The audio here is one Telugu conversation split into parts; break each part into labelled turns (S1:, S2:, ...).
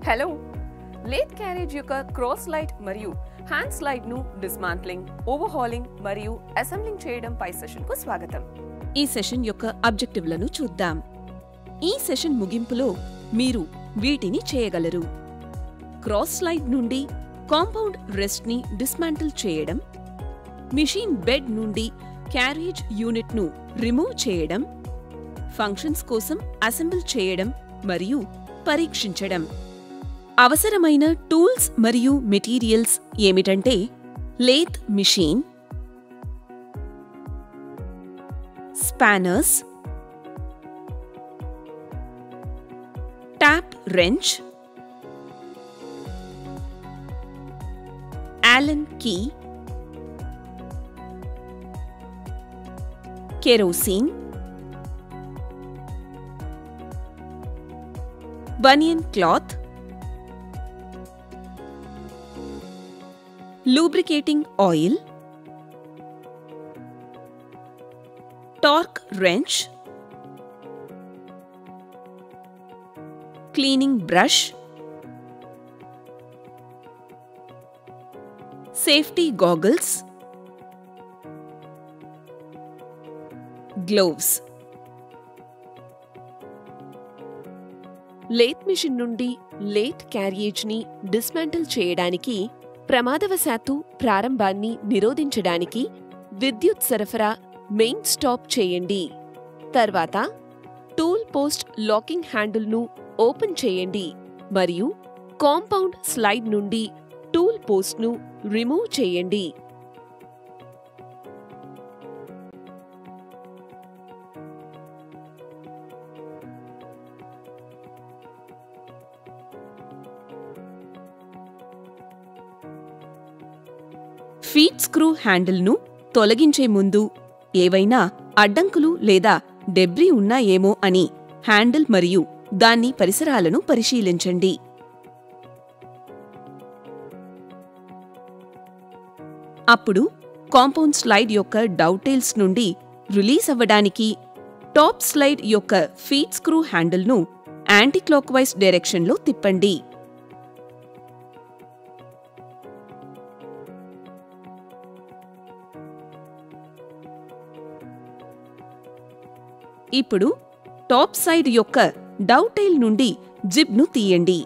S1: హలో లేత్ క్యారేజ్ యొక్క క్రాస్ స్లైడ్ మరియు హ్యాండ్ స్లైడ్ ను డిస్మాంట్లింగ్, ఓవర్హాలింగ్ మరియు అసెంబ్లింగ్ చేయడం పై సెషన్ కు స్వాగతం.
S2: ఈ సెషన్ యొక్క ఆబ్జెక్టివ్లను చూద్దాం. ఈ సెషన్ ముగింపులో మీరు వీటిని చేయగలరు: క్రాస్ స్లైడ్ నుండి కాంపౌండ్ రెస్ట్ ని డిస్మాంటిల్ చేయడం, మిషన్ బెడ్ నుండి క్యారేజ్ యూనిట్ ను రిమూవ్ చేయడం, ఫంక్షన్స్ కోసం అసెంబుల్ చేయడం మరియు పరీక్షించడం. అవసరమైన టూల్స్ మరియు మెటీరియల్స్ ఏమిటంటే lathe machine, spanners, tap wrench, Allen key, kerosene, bunion cloth, lubricating oil, torque wrench, cleaning brush, safety goggles, gloves.
S1: Lathe machine నుండి లేత్ క్యారేజ్ ని డిస్మాంటిల్ చేయడానికి, ప్రమాదవశాత్తు ప్రారంభాన్ని నిరోధించడానికి విద్యుత్ సరఫరా మెయిన్ స్టాప్ చేయండి. తర్వాత టూల్ పోస్ట్ లాకింగ్ హ్యాండిల్ను ఓపెన్ చేయండి మరియు కాంపౌండ్ స్లైడ్ నుండి టూల్ పోస్ట్ను రిమూవ్ చేయండి.
S2: ఫీడ్ స్క్రూ హ్యాండిల్ను తొలగించే ముందు ఏవైనా అడ్డంకులు లేదా డెబ్రీ ఉన్నాయేమో అని హ్యాండిల్ మరియు దాని పరిసరాలను పరిశీలించండి. అప్పుడు కాంపౌండ్ స్లైడ్ యొక్క డౌటైల్స్ నుండి రిలీజ్ అవ్వడానికి టాప్ స్లైడ్ యొక్క ఫీడ్ స్క్రూ హ్యాండిల్ను యాంటీ క్లాక్వైజ్ డైరెక్షన్లో తిప్పండి. ఇప్పుడు టాప్ సైడ్ యొక్క డౌటైల్ నుండి జిబ్ను తీయండి.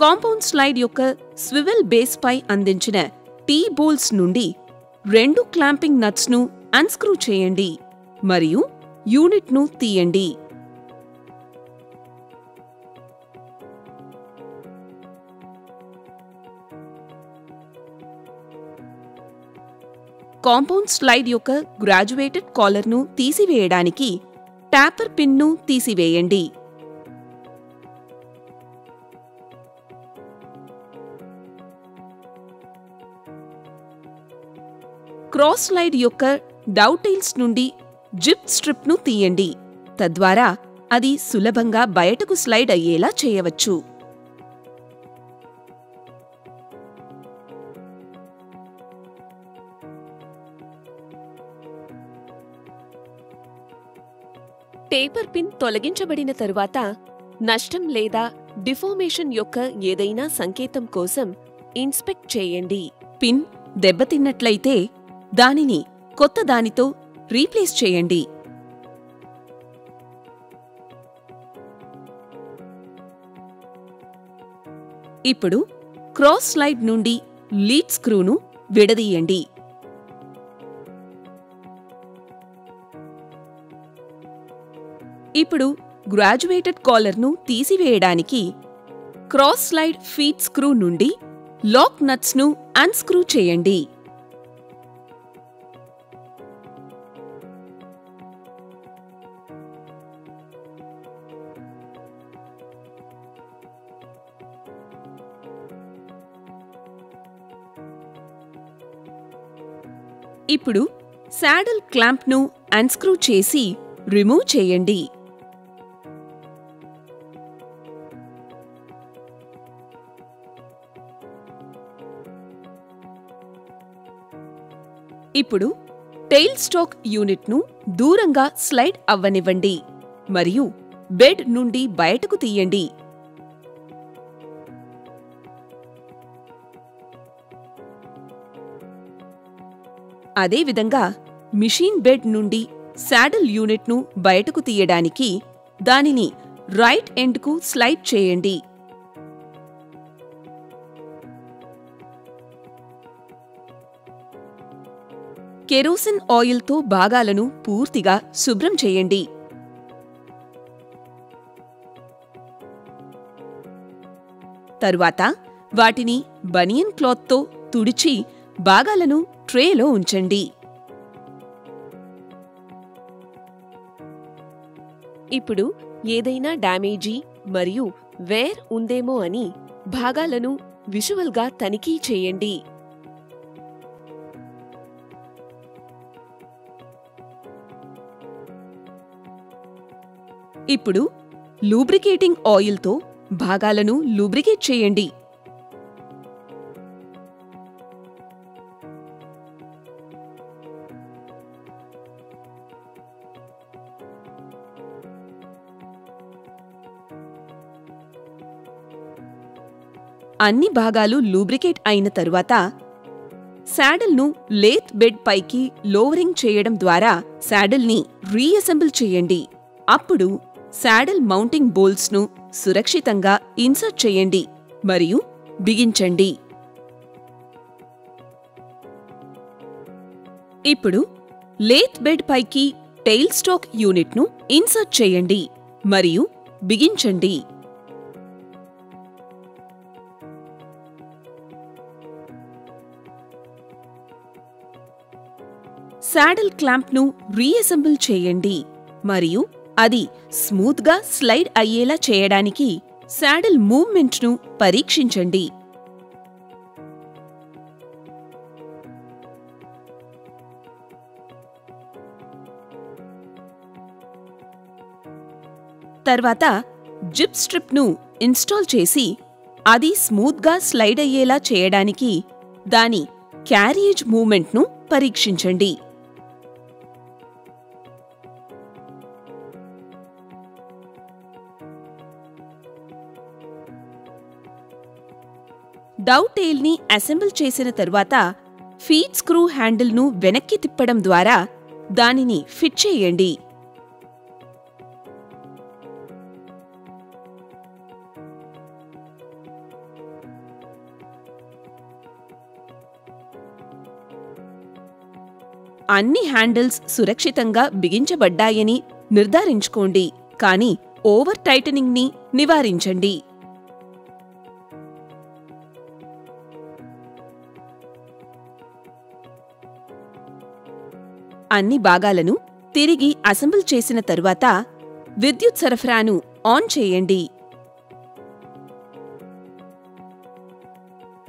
S2: కాంపౌండ్ స్లైడ్ యొక్క స్వివెల్ బేస్ పై అందించిన టీ బోల్స్ నుండి 2 క్లాంపింగ్ నట్స్ను అన్స్క్రూ చేయండి మరియు యూనిట్ను తీయండి. కాంపౌండ్ స్లైడ్ యొక్క గ్రాడ్యుయేటెడ్ కాలర్ను తీసివేయడానికి ట్యాపర్ పిన్ను తీసివేయండి. క్రాస్ స్లైడ్ యొక్క డౌటైల్స్ నుండి జిప్ స్ట్రిప్ను తీయండి. తద్వారా అది సులభంగా బయటకు స్లైడ్ అయ్యేలా చేయవచ్చు.
S1: టేపర్ పిన్ తొలగించబడిన తరువాత నష్టం లేదా డిఫార్మేషన్ యొక్క ఏదైనా సంకేతం కోసం ఇన్స్పెక్ట్ చేయండి.
S2: పిన్ దెబ్బతిన్నట్లయితే దానిని కొత్త దానితో రీప్లేస్ చేయండి. ఇప్పుడు క్రాస్ స్లైడ్ నుండి లీడ్ స్క్రూను విడదీయండి. ఇప్పుడు గ్రాడ్యుయేటెడ్ కాలర్ను తీసివేయడానికి క్రాస్ స్లైడ్ ఫీడ్ స్క్రూ నుండి లాక్ నట్స్ను అన్స్క్రూ చేయండి. ఇప్పుడు శాడిల్ క్లాంప్ను అన్స్క్రూ చేసి రిమూవ్ చేయండి. ఇప్పుడు టెయిల్ స్టాక్ యూనిట్ను దూరంగా స్లైడ్ అవ్వనివ్వండి మరియు బెడ్ నుండి బయటకు తీయండి. అదేవిధంగా మిషన్ బెడ్ నుండి సాడిల్ యూనిట్ను బయటకు తీయడానికి దానిని రైట్ ఎండ్కు స్లైడ్ చేయండి. కెరోసిన్ ఆయిల్తో భాగాలను పూర్తిగా శుభ్రం చేయండి. తరువాత వాటిని బనియన్ క్లాత్తో తుడిచి భాగాలను ట్రేలో ఉంచండి. ఇప్పుడు ఏదైనా డ్యామేజీ మరియు వేర్ ఉందేమో అని భాగాలను విజువల్గా తనిఖీ చేయండి. ఇప్పుడు లూబ్రికేటింగ్ ఆయిల్తో భాగాలను లూబ్రికేట్ చేయండి. అన్ని భాగాలు లూబ్రికేట్ అయిన తరువాత శాడిల్ను లేత్ బెడ్ పైకి లోవరింగ్ చేయడం ద్వారా శాడిల్ని రీఅసెంబుల్ చేయండి. అప్పుడు శాడిల్ మౌంటింగ్ బోల్ట్స్ను సురక్షితంగా ఇన్సర్ట్ చేయండి మరియు బిగించండి. ఇప్పుడు లేత్ బెడ్ పైకి టెయిల్ స్టాక్ యూనిట్ను ఇన్సర్ట్ చేయండి మరియు బిగించండి. శాడిల్ క్లాంప్ను రీఅసెంబుల్ చేయండి మరియు అది స్మూత్గా స్లైడ్ అయ్యేలా చేయడానికి శాడిల్ మూవ్మెంట్ను పరీక్షించండి. తర్వాత జిప్ స్ట్రిప్ను ఇన్స్టాల్ చేసి అది స్మూత్గా స్లైడ్ అయ్యేలా చేయడానికి దాని క్యారియేజ్ మూవ్మెంట్ను పరీక్షించండి. డౌటెయిల్ని అసెంబుల్ చేసిన తరువాత ఫీడ్ స్క్రూ హ్యాండిల్ను వెనక్కి తిప్పడం ద్వారా దానిని ఫిట్ చేయండి. అన్ని హ్యాండిల్స్ సురక్షితంగా బిగించబడ్డాయని నిర్ధారించుకోండి, కానీ ఓవర్ టైటనింగ్ని నివారించండి. అన్ని భాగాలను తిరిగి అసెంబుల్ చేసిన తరువాత విద్యుత్ సరఫరాను ఆన్ చేయండి.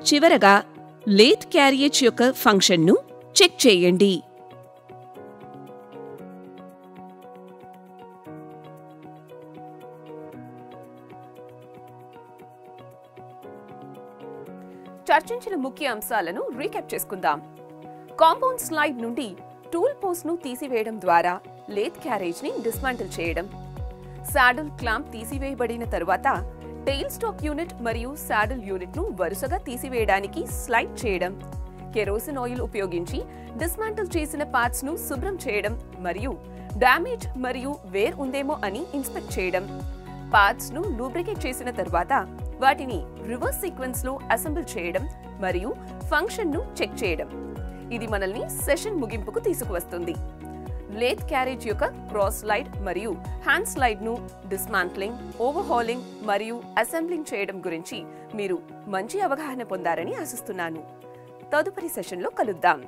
S2: చివరగా లేత్ క్యారియేజ్ యొక్క ఫంక్షన్ను చెక్ చేయండి.
S1: చర్చించిన ముఖ్య అంశాలను రీక్యాప్ చేసుకుందాం. కాంపౌండ్ స్లైడ్ నుండి టూల్ పోస్ట్ను తీసివేయడం ద్వారా లేత్ క్యారేజ్ని డిస్మాంటిల్ చేయడం, సాడిల్ క్లాంప్ తీసివేయబడిన తరువాత టెయిల్ స్టాక్ యూనిట్ మరియు సాడిల్ యూనిట్ను వరుసగా తీసివేయడానికి స్లైడ్ చేయడం, కెరోసిన్ ఆయిల్ ఉపయోగించి డిస్మాంటిల్ చేసిన పార్ట్స్ను శుభ్రం చేయడం మరియు డ్యామేజ్ మరియు వేర్ ఉందేమో అని ఇన్స్పెక్ట్ చేయడం, పార్ట్స్ను లూబ్రికేట్ చేసిన తరువాత వాటిని రివర్స్ సీక్వెన్స్లో అసెంబుల్ చేయడం మరియు ఫంక్షన్ను చెక్ చేయడం. ఇది మనల్ని సెషన్ ముగింపుకు తీసుకువస్తుంది. లేత్ క్యారేజ్ యొక్క క్రాస్ స్లైడ్ మరియు హ్యాండ్ స్లైడ్ను డిస్మాంట్లింగ్, ఓవర్హాలింగ్ మరియు అసెంబ్లింగ్ చేయడం గురించి మీరు మంచి అవగాహన పొందారని ఆశిస్తున్నాను. తదుపరి సెషన్లో కలుద్దాం.